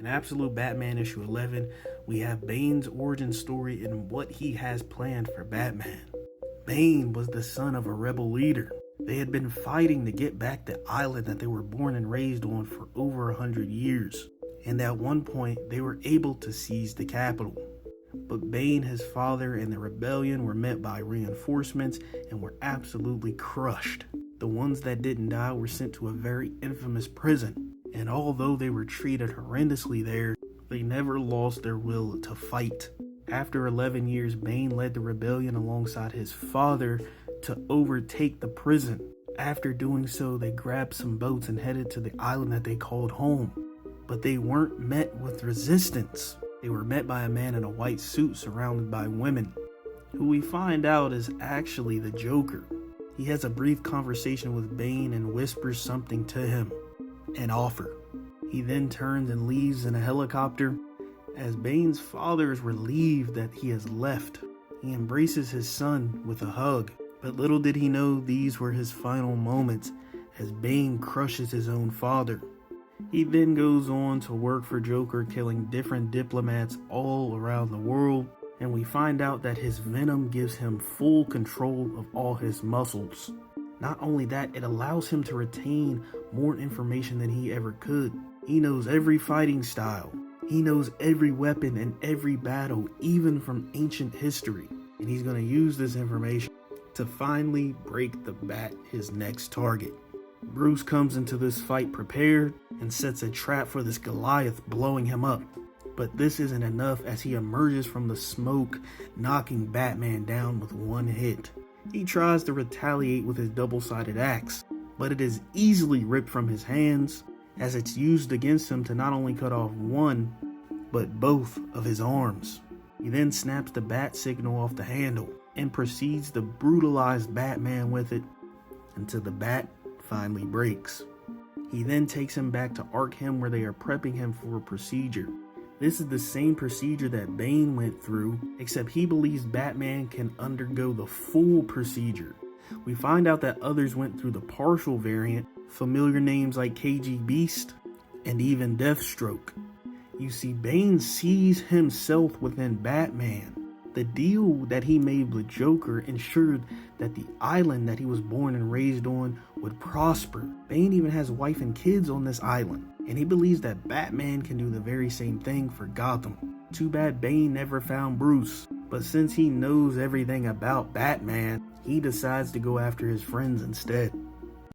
In Absolute Batman issue 11, we have Bane's origin story and what he has planned for Batman. Bane was the son of a rebel leader. They had been fighting to get back the island that they were born and raised on for over 100 years. And at one point, they were able to seize the capital. But Bane, his father, and the rebellion were met by reinforcements and were absolutely crushed. The ones that didn't die were sent to a very infamous prison. And although they were treated horrendously there, they never lost their will to fight. After 11 years, Bane led the rebellion alongside his father to overtake the prison. After doing so, they grabbed some boats and headed to the island that they called home. But they weren't met with resistance. They were met by a man in a white suit surrounded by women, who we find out is actually the Joker. He has a brief conversation with Bane and whispers something to him. An offer. He then turns and leaves in a helicopter. As Bane's father is relieved that he has left, he embraces his son with a hug. But little did he know these were his final moments as Bane crushes his own father. He then goes on to work for Joker, killing different diplomats all around the world, and we find out that his venom gives him full control of all his muscles. Not only that, it allows him to retain more information than he ever could. He knows every fighting style. He knows every weapon and every battle, even from ancient history. And he's going to use this information to finally break the Bat, his next target. Bruce comes into this fight prepared and sets a trap for this Goliath, blowing him up. But this isn't enough as he emerges from the smoke, knocking Batman down with one hit. He tries to retaliate with his double-sided axe, but it is easily ripped from his hands as it's used against him to not only cut off one, but both of his arms. He then snaps the bat signal off the handle and proceeds to brutalize Batman with it until the bat finally breaks. He then takes him back to Arkham where they are prepping him for a procedure. This is the same procedure that Bane went through, except he believes Batman can undergo the full procedure. We find out that others went through the partial variant, familiar names like KG Beast and even Deathstroke. You see, Bane sees himself within Batman. The deal that he made with Joker ensured that the island that he was born and raised on would prosper. Bane even has a wife and kids on this island, and he believes that Batman can do the very same thing for Gotham. Too bad Bane never found Bruce, but since he knows everything about Batman, he decides to go after his friends instead.